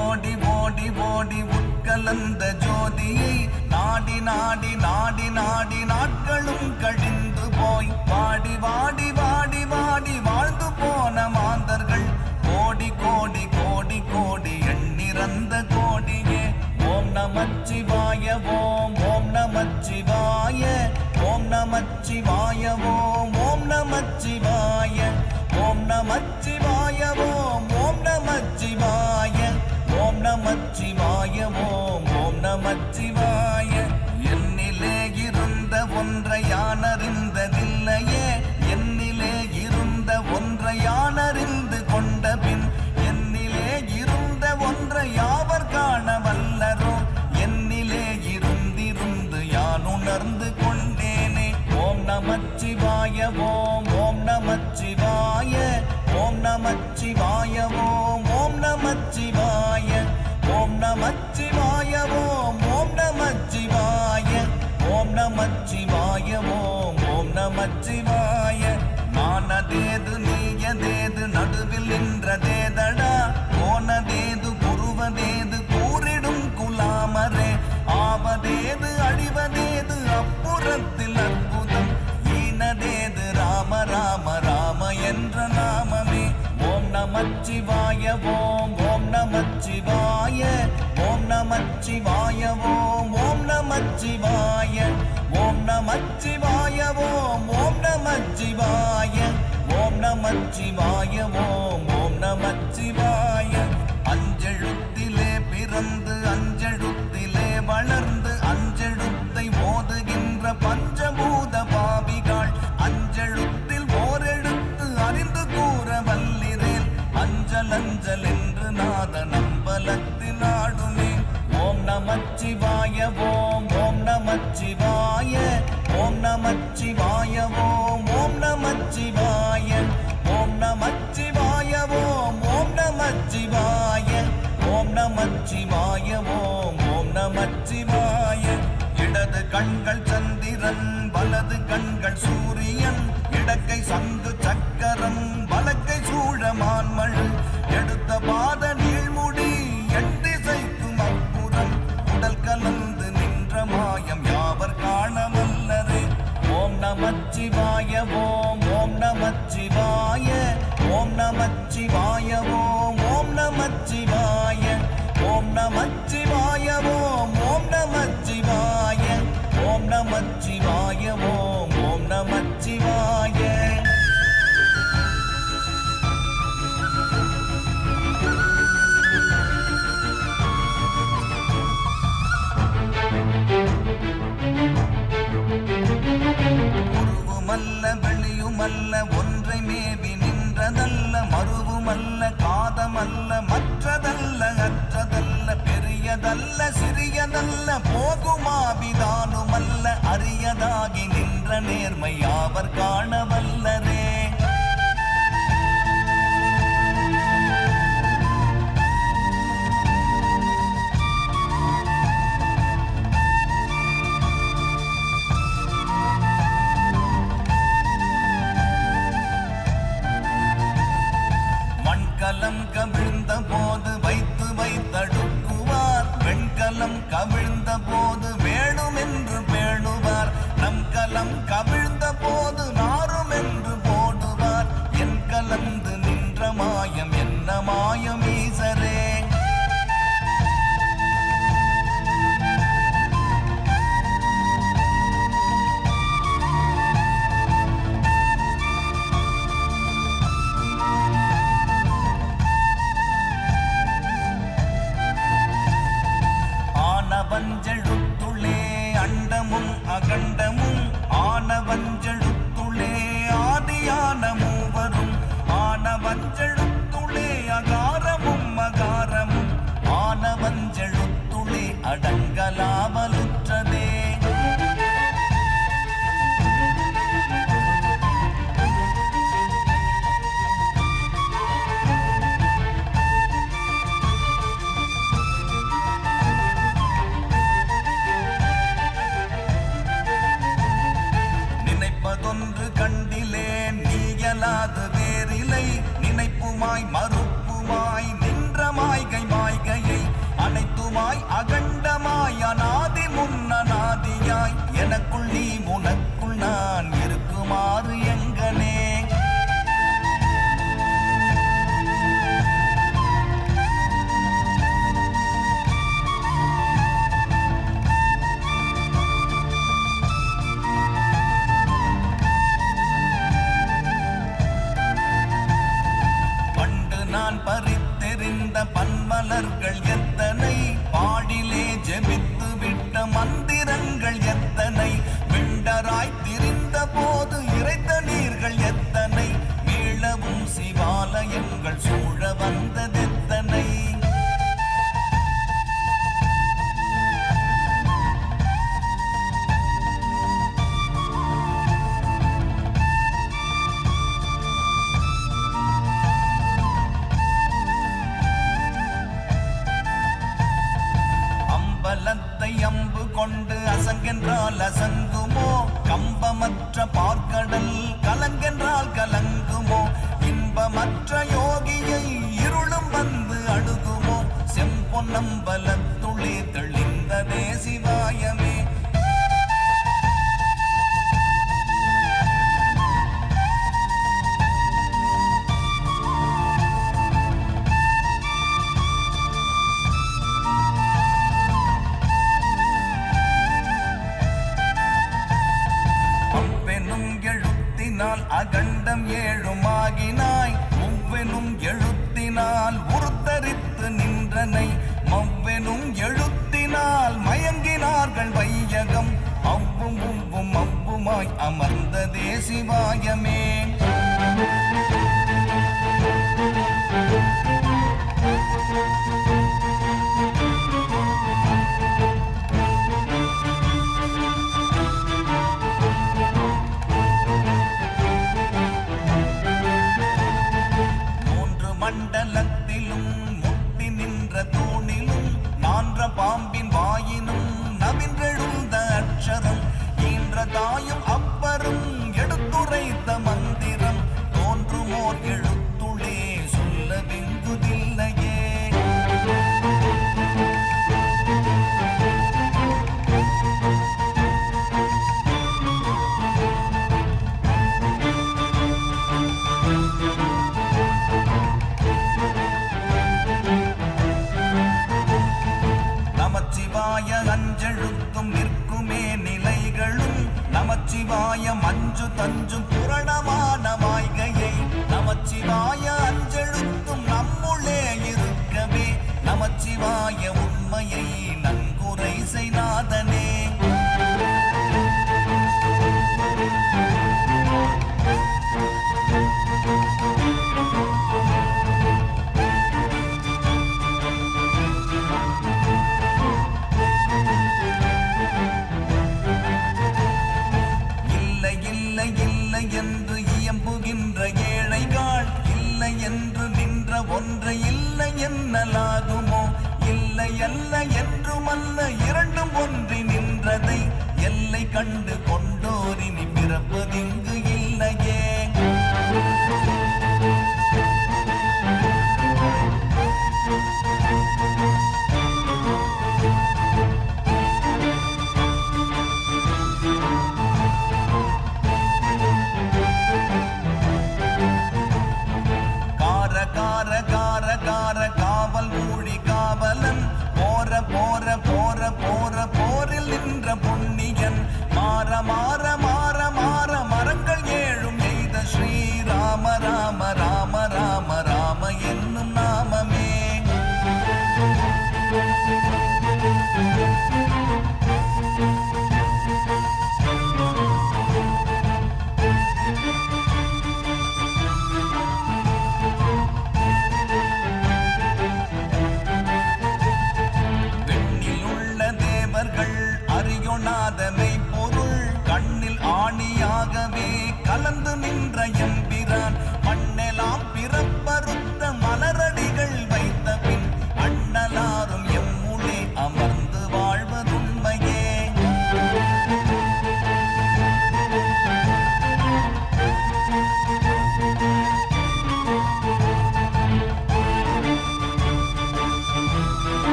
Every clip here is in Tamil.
ஓடி ஓடி ஓடி உட்கலந்த ஜோதியை நாடி நாடி நாடி நாடி நாட்களும் கழிந்து போய் வாடி வாடி வாடி வாடி வாழ்ந்து போன மாந்தர்கள் கோடி கோடி கோடி கோடி எண்ணிறந்த கோடியே. ஓம் நமச்சிவாய ஓம் ஓம் நமச்சிவாய ஓம் நமச்சிவாய ஓம் ஓம் நமச்சிவாய ஓம் நமச்சிவாய ஓம் ஓம் நமச்சிவாய ஓம் நமச்சிவாய ஓம் ஓம் நமச்சிவாய. என்னிலே இருந்த ஒன்றை யானறிந்ததில்லையே, என்னிலே இருந்த ஒன்றை யானறிந்து கொண்ட பின் என்னிலே இருந்த ஒன்றை யாவர் காண வல்லரோ, என்னிலே இருந்திருந்து யான் உணர்ந்து கொண்டேனே. ஓம் நமச்சிவாய ஓம் ஓம் நமச்சிவாய ஓம் நமச்சிவாய ஓம் ஓம் நமச்சிவாய ஓம் நமச்சிவாய ஓம் ஓம் நமச்சிவாய ஓம் நமச்சிவாய ஓம் ஓம் நமச்சிவாய. நானதேது நீயதேது நடுவில் நின்றதேதடா, போனதேது புருவதேது கூறிடும் குலாமரே, ஆவதேது அழிவதேது அப்புறத்தில் அற்புதம், ஈனதேது ராம ராம ராம என்ற நாமமே. ஓம் நமச்சிவாய ஓம் ஓம் நமச்சிவாய ஓம் நமச்சிவாய ஓம் ஓம் நமச்சிவாய ஓம் நமச்சிவாய ஓம் ஓம் நமச்சிவாய ஓம் நமச்சிவாய ஓம் ஓம் நமச்சிவாய. அஞ்செழுத்திலே பிறந்து அஞ்செழுத்திலே வளர்ந்து அஞ்செழுத்தை ஓதுகின்ற பஞ்சபூத பாவிகள் அஞ்செழுத்தில் ஓரெழுத்து அறிந்து கூற வல்லிரேல், அஞ்சல் அஞ்சல் என்று நாத நம்பலத்தில் ஆடுமே. ஓம் நமச்சிவாய ஓம் ஓம் நமச்சிவாய ஓம் நமச்சிவாய ஓம் ஓம் நமச்சிவாய ஓம் நமச்சிவாய ஓம் ஓம் நமச்சிவாய ஓம் நமச்சிவாய ஓம் ஓம் நமச்சிவாய. இடது கண்கள் சந்திரன் வலது கண்கள் சூரியன், இடக்கை சங்கு சக்கரம் வலக்கை சூழமான்மழு, எடுத்த பாத நீழ்முடி எட்டிசைக்கும் அப்புறம் உடல் கலந்து நின்ற மாயம் யாவர் காண வல்லரே. ஓம் நமச்சிவாய ஓம் ஓம் நமச்சிவாய ஓம் நமச்சிவாய ஓம் ஓம் நமச்சிவாய ஓம் நமச்சிவாய ஓம் ஓம் நமச்சிவாய ஓம் நமச்சிவாய ஓம் ஓம் நமச்சிவாய. உருவுமல்ல வெளியுமல்ல ஒன்றை மேவி நின்றதல்ல, மருவுமல்ல காதமல்ல மற்றதல்ல அற்றதல்ல, பெரியதல்ல சிறியதல்ல போகுமாவிதானுமல்ல, அரியதாகி நின்ற நேர்மை யாவர் காண வல்லரே. மண்கலம் கவிழ்ந்த போது வைத்து வைத்தடுக்குவார், வெண்கலம் கவிழ்ந்த போது வேணும் என்று பேணுவார், நம் கலம் கவிழ்ந்த போது நாரும் என்று போடுவார், என் கலந்து நின்ற மாயம் என்ன மாயம் ஈசரே. ஆனவஞ்செழுத்துளே அண்டமும் அகண்டமும், ஆனவஞ்செழுத்துளே ஆதியான மூவரும், ஆனவஞ்செழுத்துளே அகாரமும் அகாரமும், ஆனவஞ்செழுத்துளே அடங்கலாமலுற்றதே. நினைப்பதொன்று கண்டிலே நீயலாது வேறிலை, நினைப்புமாய் மறுப்புமாய் நின்ற மாய்கை மாய்கையே நீ உனக்குள் நான் இருக்குமாறு எங்கனே. நான் பறித்தெறிந்த பன்மலர்கள் எத்தனை, பாடிலே ஜெபித்து விட்ட மந்திரங்கள் எத்தனை, விண்டராய் திரிந்த போது இறைத்த நீர்கள் எத்தனை, மீளவும் சிவாலயங்கள் சூழ வந்ததெத்தனை. அம்பு கொண்டு அசங்கென்றால் அசங்குமோ, கம்பமற்ற பார்க்கடல் கலங்கென்றால் கலங்குமோ, இன்பமற்ற யோகியை இருளும் வந்து அணுகுமோ, செம்பொன்னம்பலத்துளே தெளிந்ததே சிவாயமே. அகண்டம் ஏழுமாகினாய், மூவெனும் எழுத்தினால் உருத்தரித்து நின்றனை, மவ்வெனும் எழுத்தினால் மயங்கினார்கள் வையகம், அவ்வும் உவ்வும் அவ்வுமாய் அமர்ந்ததே சிவாயமே. மண்டலத்திலும் முட்டி நின்ற தூணிலும் நான்ற பாம்பின் வாயினும் நவின்றெழுந்த அக்ஷரம், ஈன்ற தாயும் அப்பரும் எடுத்துரைத்த மந்திரம், தோன்றுமோர் எழுத்துளே சொல்ல வெங்குதில்லையே. நமச்சிவாய அஞ்செழுத்தும் நிற்குமே நிலைகளும், நமச்சிவாய மஞ்சு தஞ்சும் புரணமான மாய்கையை, நமச்சிவாய அஞ்செழுத்தும் நம்முள்ளே இருக்கவே, நமச்சிவாய உண்மையை நன்குரை செய்நாதனே. என்று இயம்புகின்ற ஏழைகள், இல்லை என்று நின்ற ஒன்றை இல்லை என்னலாகுமோ, இல்லை அல்ல என்றுமல்ல இரண்டும் ஒன்றி நின்றதை, எல்லை கண்டு கொண்டோரினி பிறப்பதிங்கு இல்லையே. காவல் ஊழி காவலன், போற போற போற போற போரில் நின்ற புண்ணியன், மாற மாற மாற மாற மரங்கள் ஏழும் எய்த ஸ்ரீராம ராம ராம ராம ராம என்னும் நாமமே.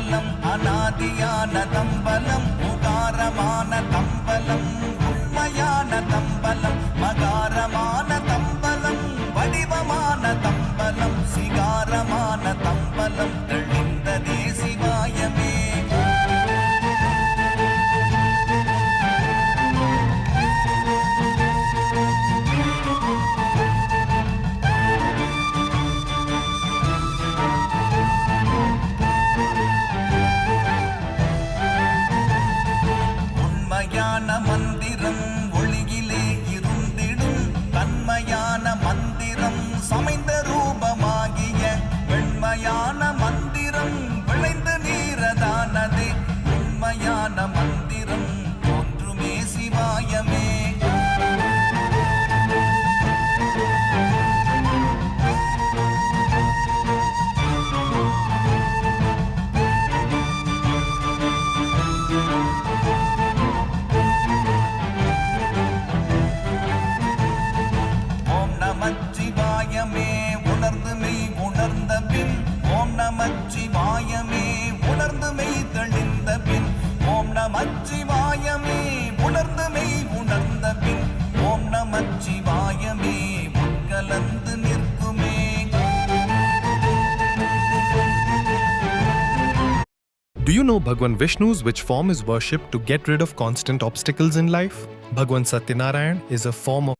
தம்பலம் அநாதியான தம்பலம் உகாரமான தம்பலம் உண்மையான தம்பலம் மகாரமான தம்பலம் வடிவமான தம்பலம் சிகாரமான தம்பலம் தெளிந்ததே சிவாயமே. உண்மையான மந்திரம் ஒளியிலே இருந்திடும் தன்மையான மந்திரம் சமைந்த ரூபமாகிய வெண்மையான மந்திரம் விளைந்து நீரதானதே உண்மையான மந்திரம் தோன்றுமே சிவாயமே. நமச்சிவாயமே உணர்ந்து மெய் உணர்ந்த பின் ஓம் நமச்சிவாயமே உணர்ந்து மெய் தெளிந்த பின் ஓம் நமச்சிவாயமே உணர்ந்து மெய் உணர்ந்த பின் ஓம் நமச்சிவாயமே உட்கலந்து நிற்குமே. Do you know Bhagwan Vishnu's which form is worshipped to get rid of constant obstacles in life? Bhagwan Satyanarayan is a form of